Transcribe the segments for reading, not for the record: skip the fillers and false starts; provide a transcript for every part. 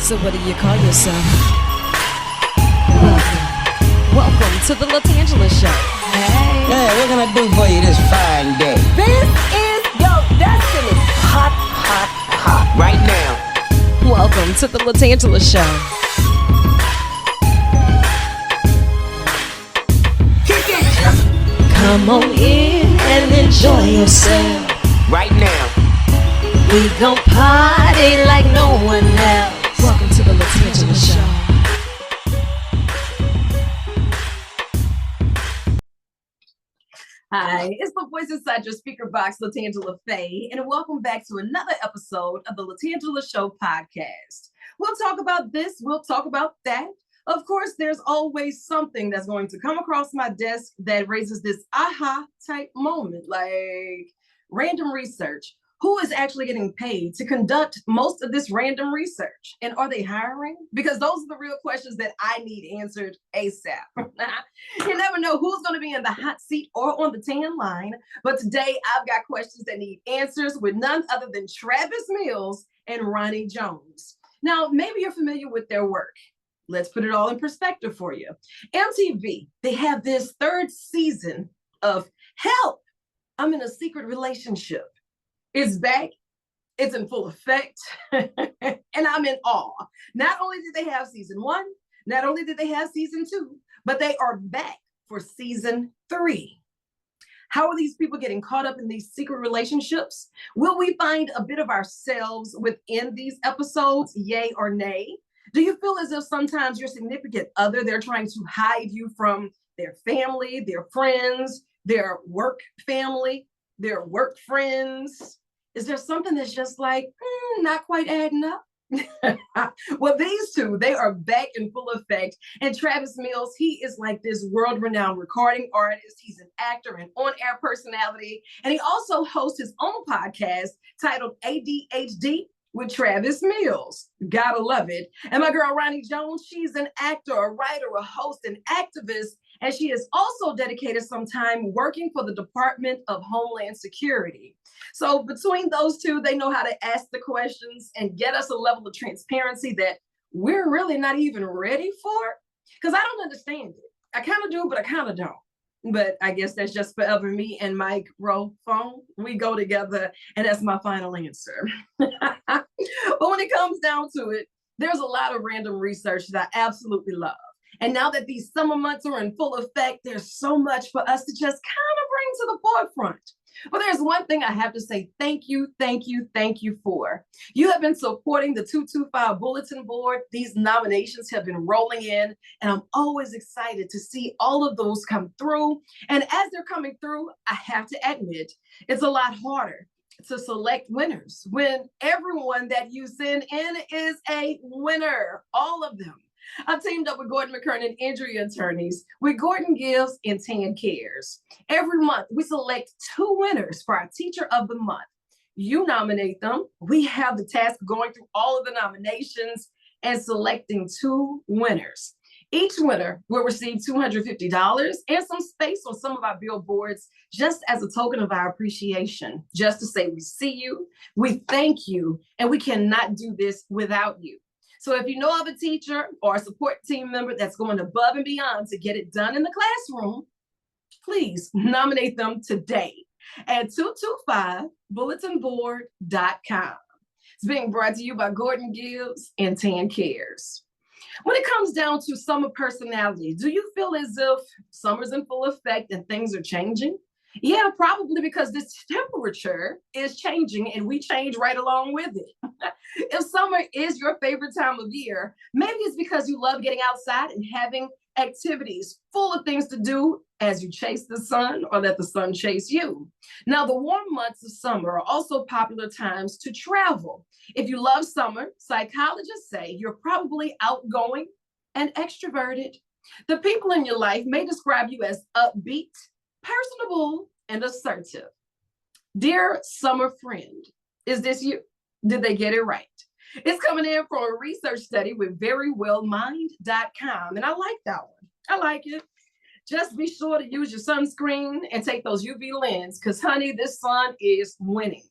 So what do you call yourself? Welcome to the LaTangela Show. Hey. Yeah, what can I do for you this fine day? This is your destiny. Hot, hot, hot. Right now. Welcome to the LaTangela Show. Come on in and enjoy yourself. Right now. We gon' party like no one else. Welcome to the LaTangela Show. Hi, it's the voice inside your speaker box, LaTangela Fay, and welcome back to another episode of the LaTangela Show podcast. We'll talk about this, we'll talk about that. Of course, there's always something that's going to come across my desk that raises this aha type moment, like random research. Who is actually getting paid to conduct most of this random research? And are they hiring? Because those are the real questions that I need answered ASAP. You never know who's going to be in the hot seat or on the tan line. But today I've got questions that need answers with none other than Travis Mills and Rahne Jones. Now, maybe you're familiar with their work. Let's put it all in perspective for you. MTV, they have this third season of Help, I'm in a secret relationship. It's back, it's in full effect, and I'm in awe. Not only did they have season 1, not only did they have season 2, but they are back for season 3. How are these people getting caught up in these secret relationships? Will we find a bit of ourselves within these episodes, yay or nay? Do you feel as if sometimes your significant other, they're trying to hide you from their family, their friends, their work family, their work friends? Is there something that's just like, not quite adding up? Well, these two, they are back in full effect. And Travis Mills, he is like this world-renowned recording artist. He's an actor and on-air personality. And he also hosts his own podcast titled ADHD with Travis Mills. Gotta love it. And my girl, Rahne Jones, she's an actor, a writer, a host, an activist. And she has also dedicated some time working for the Department of Homeland Security. So between those two, they know how to ask the questions and get us a level of transparency that we're really not even ready for. Because I don't understand it. I kind of do, but I kind of don't. But I guess that's just forever me and microphone. We go together, and that's my final answer. But when it comes down to it, there's a lot of random research that I absolutely love. And now that these summer months are in full effect, there's so much for us to just kind of bring to the forefront. But there's one thing I have to say thank you for. You have been supporting the 225 Bulletin Board. These nominations have been rolling in, and I'm always excited to see all of those come through. And as they're coming through, I have to admit, it's a lot harder to select winners when everyone that you send in is a winner, all of them. I've teamed up with Gordon McKernan Injury Attorneys with Gordon Gives and Tan Cares. Every month, we select 2 winners for our Teacher of the Month. You nominate them. We have the task of going through all of the nominations and selecting 2 winners. Each winner will receive $250 and some space on some of our billboards just as a token of our appreciation, just to say we see you, we thank you, and we cannot do this without you. So if you know of a teacher or a support team member that's going above and beyond to get it done in the classroom, please nominate them today at 225bulletinboard.com. It's being brought to you by Gordon Gives and Tan Cares. When it comes down to summer personality, do you feel as if summer's in full effect and things are changing? Yeah, probably because this temperature is changing and we change right along with it. If summer is your favorite time of year, maybe it's because you love getting outside and having activities full of things to do as you chase the sun or let the sun chase you. Now, the warm months of summer are also popular times to travel. If you love summer, psychologists say you're probably outgoing and extroverted. The people in your life may describe you as upbeat, personable, and assertive. Dear summer friend, is this you? Did they get it right? It's coming in from a research study with verywellmind.com, and I like that one. I like it. Just be sure to use your sunscreen and take those UV lenses, because honey, this sun is winning.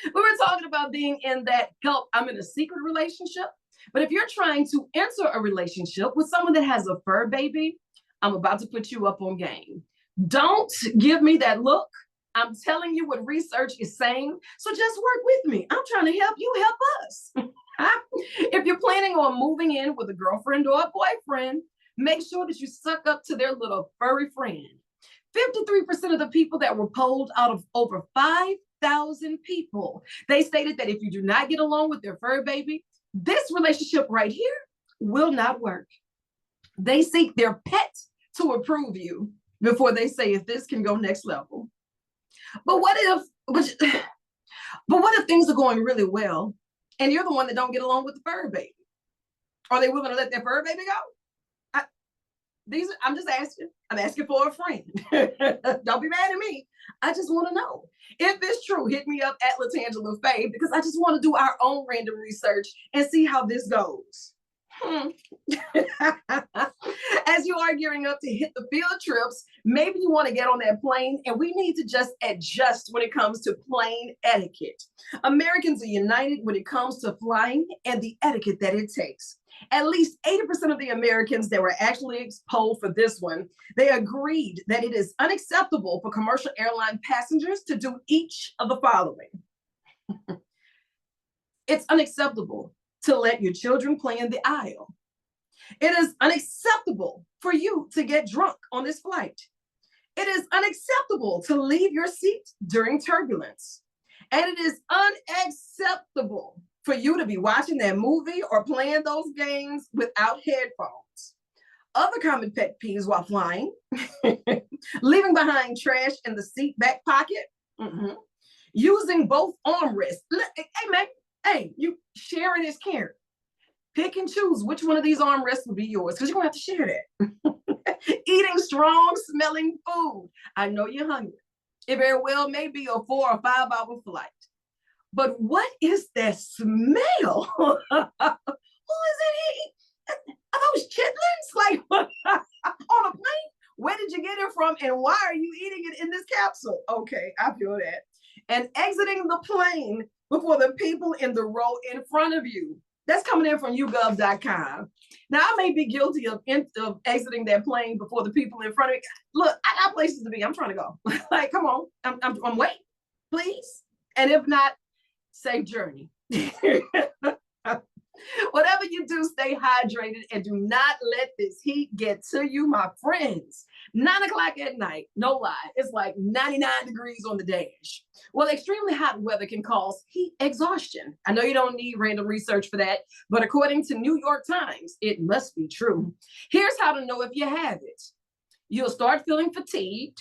We were talking about being in that help, I'm in a secret relationship. But if you're trying to enter a relationship with someone that has a fur baby, I'm about to put you up on game. Don't give me that look. I'm telling you what research is saying. So just work with me. I'm trying to help you help us. If you're planning on moving in with a girlfriend or a boyfriend, make sure that you suck up to their little furry friend. 53% of the people that were polled out of over 5,000 people, they stated that if you do not get along with their fur baby, this relationship right here will not work. They seek their pet to approve you before they say if this can go next level. But what if things are going really well and you're the one that don't get along with the fur baby? Are they willing to let their fur baby go? I'm just asking. I'm asking for a friend. Don't be mad at me. I just want to know. If it's true, hit me up at LaTangela Fay because I just want to do our own random research and see how this goes. As you are gearing up to hit the field trips, maybe you want to get on that plane, and we need to just adjust when it comes to plane etiquette. Americans are united when it comes to flying and the etiquette that it takes. At least 80% of the Americans that were actually polled for this one, they agreed that it is unacceptable for commercial airline passengers to do each of the following. It's unacceptable to let your children play in the aisle. It is unacceptable for you to get drunk on this flight. It is unacceptable to leave your seat during turbulence. And it is unacceptable for you to be watching that movie or playing those games without headphones. Other common pet peeves while flying, leaving behind trash in the seat back pocket, using both armrests. Hey, man, hey, you sharing is caring. Pick and choose which one of these armrests will be yours because you're going to have to share that. Eating strong smelling food. I know you're hungry. It very well may be a 4 or 5 hour flight. But what is that smell? Who is it? Are those chitlins? Like on a plane? Where did you get it from? And why are you eating it in this capsule? Okay, I feel that. And exiting the plane before the people in the row in front of you. That's coming in from YouGov.com. Now, I may be guilty of exiting that plane before the people in front of me. Look, I got places to be. I'm trying to go. Like, come on. I'm waiting, please. And if not, safe journey. Whatever you do, stay hydrated and do not let this heat get to you, my friends. 9 o'clock at night, no lie, it's like 99 degrees on the dash. Well, extremely hot weather can cause heat exhaustion. I know you don't need random research for that, but according to New York Times, it must be true. Here's how to know if you have it. You'll start feeling fatigued.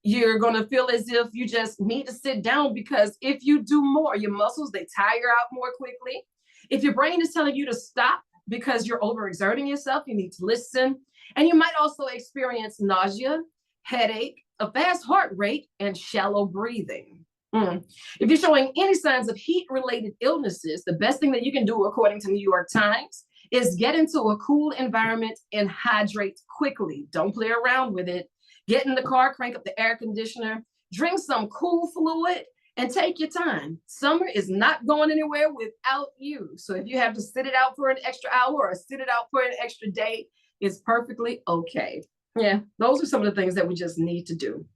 You're going to feel as if you just need to sit down because if you do more, your muscles, they tire out more quickly. If your brain is telling you to stop because you're overexerting yourself, you need to listen. And you might also experience nausea, headache, a fast heart rate, and shallow breathing. If you're showing any signs of heat-related illnesses, the best thing that you can do, according to New York Times, is get into a cool environment and hydrate quickly. Don't play around with it. Get in the car, crank up the air conditioner, drink some cool fluid, and take your time. Summer is not going anywhere without you. So if you have to sit it out for an extra hour or sit it out for an extra day, it's perfectly okay. Yeah, those are some of the things that we just need to do.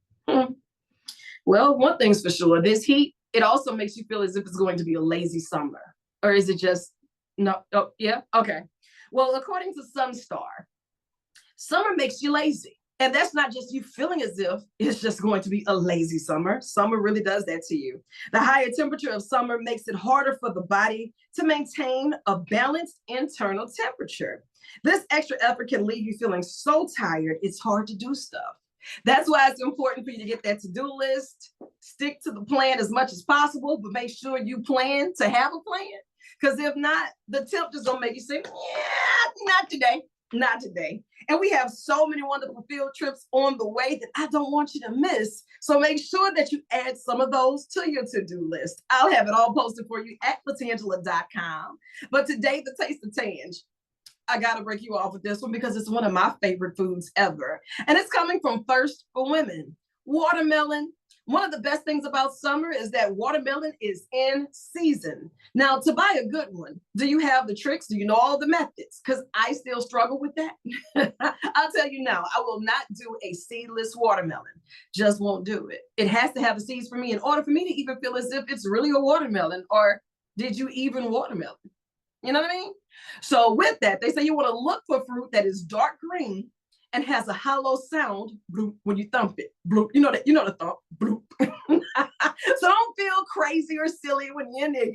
Well, one thing's for sure, this heat, it also makes you feel as if it's going to be a lazy summer. Or is it just, no, oh, yeah, okay. Well, according to Sunstar, summer makes you lazy. And that's not just you feeling as if it's just going to be a lazy summer. Summer really does that to you. The higher temperature of summer makes it harder for the body to maintain a balanced internal temperature. This extra effort can leave you feeling so tired, it's hard to do stuff. That's why it's important for you to get that to-do list, stick to the plan as much as possible, but make sure you plan to have a plan. Because if not, the temp just gonna make you say, yeah, not today. Not today. And we have so many wonderful field trips on the way that I don't want you to miss. So make sure that you add some of those to your to-do list. I'll have it all posted for you at LaTangela.com. But today, the Taste of Tange, I got to break you off with this one because it's one of my favorite foods ever. And it's coming from Thirst for Women. Watermelon, One of the best things about summer is that watermelon is in season. Now, to buy a good one, do you have the tricks? Do you know all the methods? Because I still struggle with that. I'll tell you now, I will not do a seedless watermelon. Just won't do it. It has to have the seeds for me in order for me to even feel as if it's really a watermelon, or did you even watermelon? You know what I mean? So with that, they say you want to look for fruit that is dark green and has a hollow sound bloop, when you thump it. Bloop. You know the thump. Bloop. So don't feel crazy or silly when you're in there.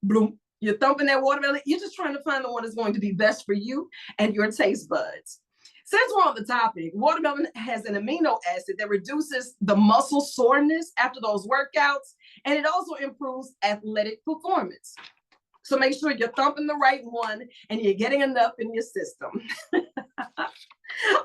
Bloop. You're thumping that watermelon. You're just trying to find the one that's going to be best for you and your taste buds. Since we're on the topic, watermelon has an amino acid that reduces the muscle soreness after those workouts, and it also improves athletic performance. So make sure you're thumping the right one and you're getting enough in your system.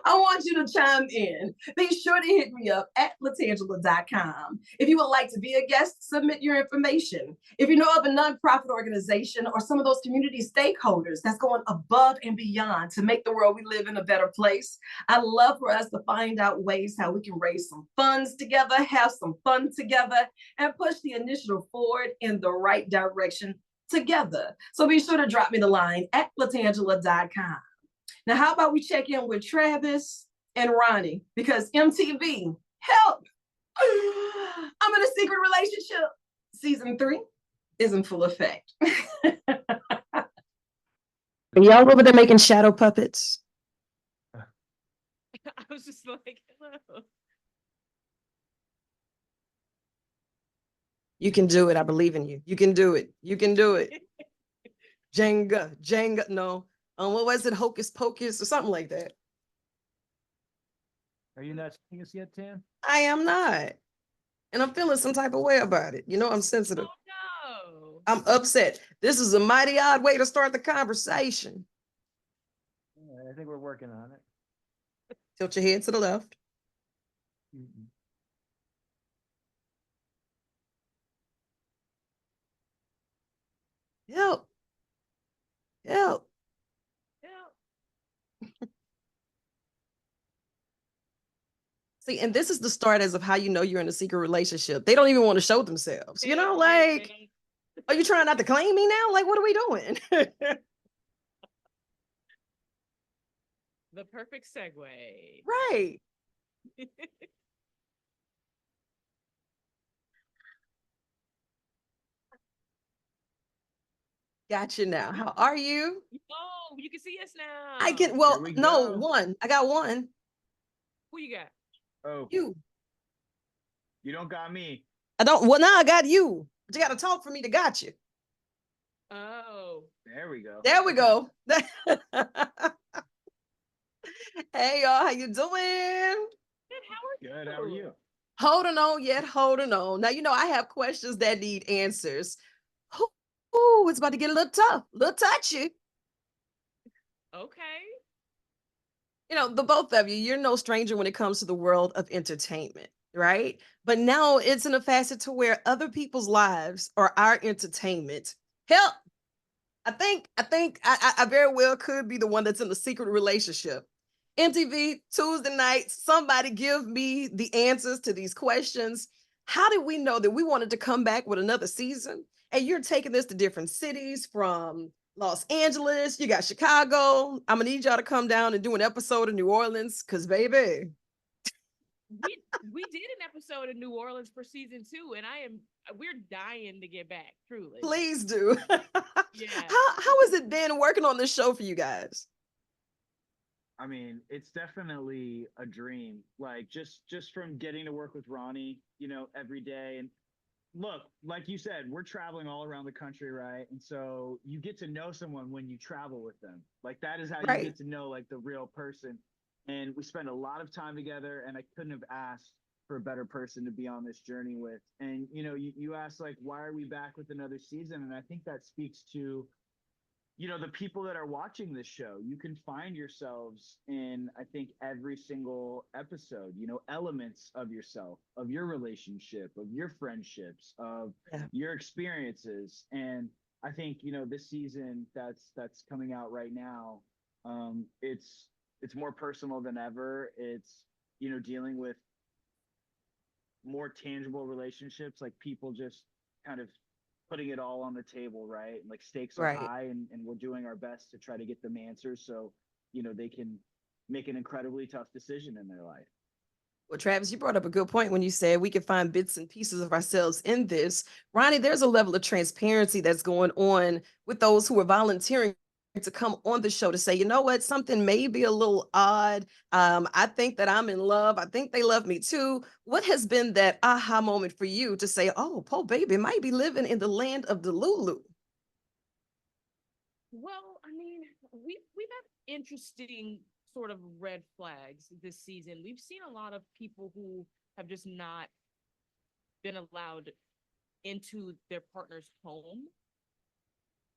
I want you to chime in. Be sure to hit me up at LaTangela.com. If you would like to be a guest, submit your information. If you know of a nonprofit organization or some of those community stakeholders that's going above and beyond to make the world we live in a better place, I'd love for us to find out ways how we can raise some funds together, have some fun together, and push the initiative forward in the right direction together. So be sure to drop me the line at LaTangela.com. Now, how about we check in with Travis and Ronnie? Because MTV, help! I'm in a secret relationship. Season 3 is in full effect. Are y'all over there making shadow puppets? I was just like, hello. You can do it. I believe in you. You can do it. You can do it. Jenga. No. What was it? Hocus Pocus or something like that. Are you not seeing us yet, Tam? I am not. And I'm feeling some type of way about it. You know, I'm sensitive. Oh, no. I'm upset. This is a mighty odd way to start the conversation. Yeah, I think we're working on it. Tilt your head to the left. Mm-mm. Help. Help. Yeah. See, and this is the start as of how you know you're in a secret relationship. They don't even want to show themselves. You know, like, are you trying not to claim me now? Like, what are we doing? The perfect segue. Right. Gotcha now. How are you? Oh, you can see us now. I can, Here well, we no, go. one. I got one. Who you got? Oh, You. you don't got me. I don't, well, now I got you. But you got to talk for me to got you. Oh. There we go. There we go. Hey, y'all, how you doing? Good. How are you? Holding on yet, holding on. Now, you know, I have questions that need answers. Ooh, it's about to get a little tough, a little touchy. Okay. You know, the both of you, you're no stranger when it comes to the world of entertainment, right? But now it's in a facet to where other people's lives are our entertainment. Help! I think I very well could be the one that's in a secret relationship. MTV, Tuesday nights, somebody give me the answers to these questions. How did we know that we wanted to come back with another season? And you're taking this to different cities from Los Angeles, you got Chicago. I'm gonna need y'all to come down and do an episode of New Orleans, because baby. We did an episode in New Orleans for season 2, and we're dying to get back, truly. Please do. Yeah. How has it been working on this show for you guys? I mean, it's definitely a dream. Like just from getting to work with Ronnie, every day. And look, like you said, we're traveling all around the country, right? And so you get to know someone when you travel with them. Like that is how you Right. get to know like the real person. And we spend a lot of time together, and I couldn't have asked for a better person to be on this journey with. And you asked like, why are we back with another season? And I think that speaks to the people that are watching this show. You can find yourselves in, I think, every single episode, elements of yourself, of your relationship, of your friendships, of your experiences. And I think, this season that's coming out right now, it's more personal than ever. It's, dealing with more tangible relationships, like people just kind of putting it all on the table, right? Like stakes are Right. high, and we're doing our best to try to get them answers so, they can make an incredibly tough decision in their life. Well, Travis, you brought up a good point when you said we can find bits and pieces of ourselves in this. Ronnie, there's a level of transparency that's going on with those who are volunteering to come on the show to say, you know what, something may be a little odd. I think that I'm in love. I think they love me too. What has been that aha moment for you to say, oh, poor baby might be living in the land of the Lulu? Well, I mean, we've had interesting sort of red flags this season. We've seen a lot of people who have just not been allowed into their partner's home.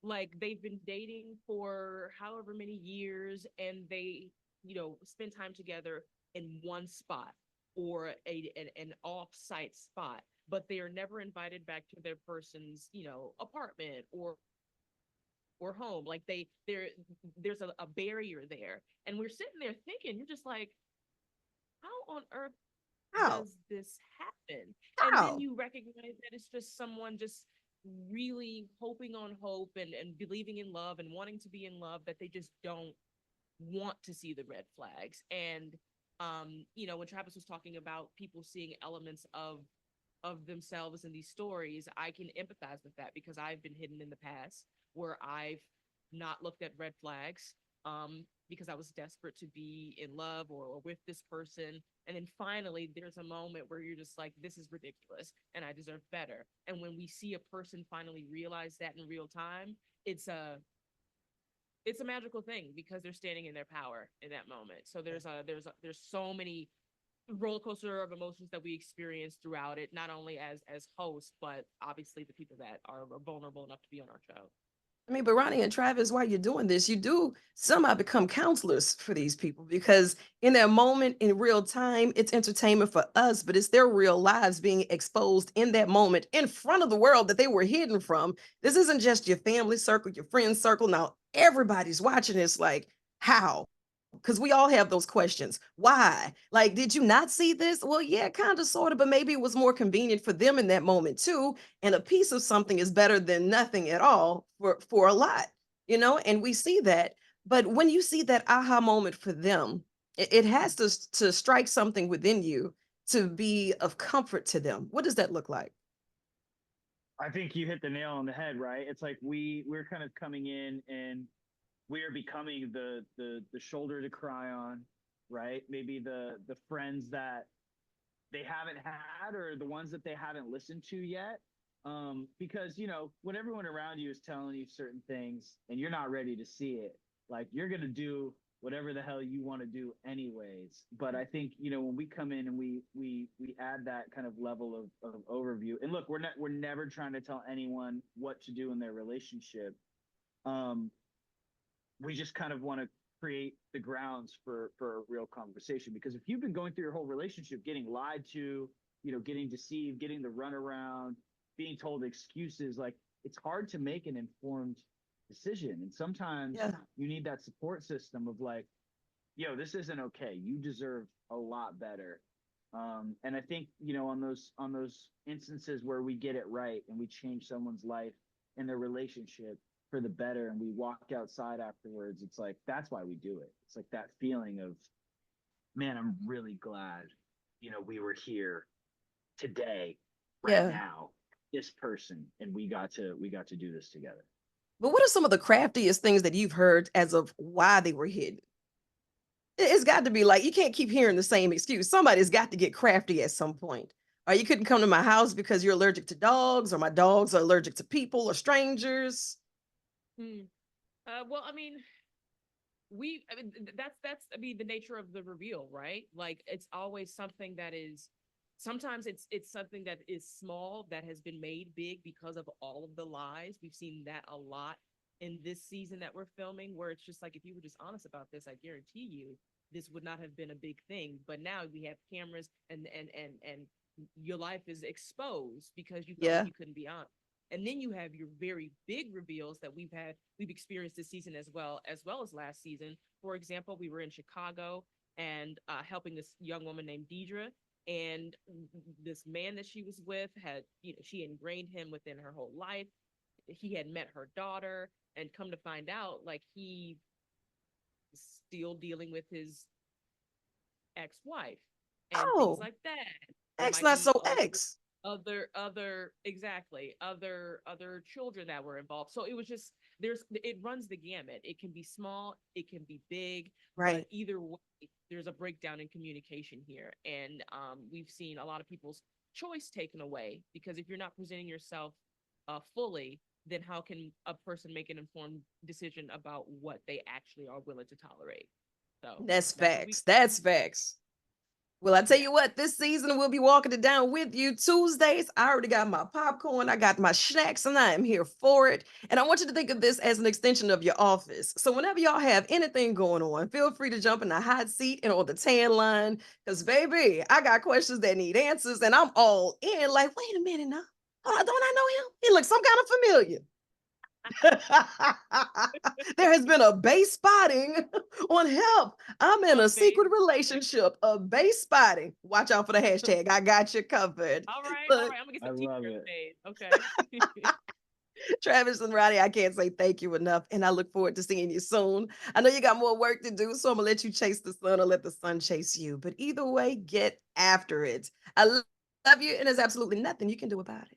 Like they've been dating for however many years and they, spend time together in one spot or an off-site spot, but they are never invited back to their person's, apartment or home. Like there's a barrier there. And we're sitting there thinking, you're just like, how on earth How? does this happen? And then How? you recognize that it's just someone just really hoping on hope and believing in love and wanting to be in love, that they just don't want to see the red flags. And when Travis was talking about people seeing elements of themselves in these stories, I can empathize with that because I've been hidden in the past where I've not looked at red flags because I was desperate to be in love or with this person. And then finally, there's a moment where you're just like, this is ridiculous and I deserve better. And when we see a person finally realize that in real time, it's a magical thing because they're standing in their power in that moment. So there's so many roller coaster of emotions that we experience throughout it, not only as hosts, but obviously the people that are vulnerable enough to be on our show. I mean, but Ronnie and Travis, while you're doing this, you do somehow become counselors for these people because in that moment, in real time, it's entertainment for us, but it's their real lives being exposed in that moment in front of the world that they were hidden from. This isn't just your family circle, your friend circle. Now everybody's watching this like, how? Because we all have those questions. Why? Like, did you not see this? Well, yeah, kind of, sort of, but maybe it was more convenient for them in that moment too. And a piece of something is better than nothing at all for a lot, and we see that. But when you see that aha moment for them, it has to strike something within you to be of comfort to them. What does that look like? I think you hit the nail on the head, right? It's like we're kind of coming in and we are becoming the shoulder to cry on, right? Maybe the friends that they haven't had or the ones that they haven't listened to yet. Because when everyone around you is telling you certain things and you're not ready to see it, like you're gonna do whatever the hell you want to do anyways. But I think when we come in and we add that kind of level of overview, and look, we're never trying to tell anyone what to do in their relationship. Um, we just kind of want to create the grounds for a real conversation, because if you've been going through your whole relationship getting lied to, getting deceived, getting the runaround, being told excuses, like it's hard to make an informed decision. And sometimes Yeah. you need that support system of like, yo, this isn't okay, you deserve a lot better. And I think on those instances where we get it right and we change someone's life and their relationship for the better and we walk outside afterwards, it's like that's why we do it. It's like that feeling of, man, I'm really glad we were here today, right Yeah. now, this person, and we got to do this together. But what are some of the craftiest things that you've heard as of why they were hidden? It's got to be like you can't keep hearing the same excuse. Somebody's got to get crafty at some point. Or you couldn't come to my house because you're allergic to dogs, or my dogs are allergic to people or strangers. Hmm. Well, I mean, that's I mean the nature of the reveal, right? Like it's always something that is sometimes it's something that is small that has been made big because of all of the lies. We've seen that a lot in this season that we're filming, where it's just like if you were just honest about this, I guarantee you this would not have been a big thing. But now we have cameras and your life is exposed because you felt like Yeah. you couldn't be honest. And then you have your very big reveals that we've experienced this season as well as last season. For example, we were in Chicago and helping this young woman named Deidre, And this man that she was with had, she ingrained him within her whole life. He had met her daughter, and come to find out, like, he is still dealing with his ex-wife and things Oh, like that. There X might not be so X. other children that were involved. So it was just, it runs the gamut. It can be small, it can be big, but Right. either way, there's a breakdown in communication here. And we've seen a lot of people's choice taken away, because if you're not presenting yourself fully, then how can a person make an informed decision about what they actually are willing to tolerate? So That's that's what we facts. That's facts. Well, I tell yeah. you what, this season we'll be walking it down with you Tuesdays. I already got my popcorn, I got my snacks, and I am here for it. And I want you to think of this as an extension of your office. So whenever y'all have anything going on, feel free to jump in the hot seat and on the tan line. Because baby, I got questions that need answers, and I'm all in. Like, wait a minute now. Don't I know him? He looks some kind of familiar. There has been a base spotting on help. I'm in a Base. secret relationship of base spotting. Watch out for the hashtag. I got you covered. All right. Look, I'm gonna get I some love t-shirts it. made. Okay. Travis and Ronnie, I can't say thank you enough. And I look forward to seeing you soon. I know you got more work to do, so I'm going to let you chase the sun or let the sun chase you. But either way, get after it. I love you, and there's absolutely nothing you can do about it.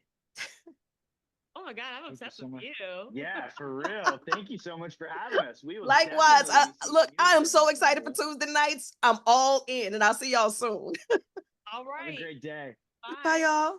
Oh my God, I'm Thank you obsessed so with much. you. Yeah, for real. Thank you so much for having us. We will Likewise, definitely be seeing look, you I am again so on excited for Nashville. Tuesday nights. I'm all in, and I'll see y'all soon. All Have a right. great day. Bye, Bye. y'all.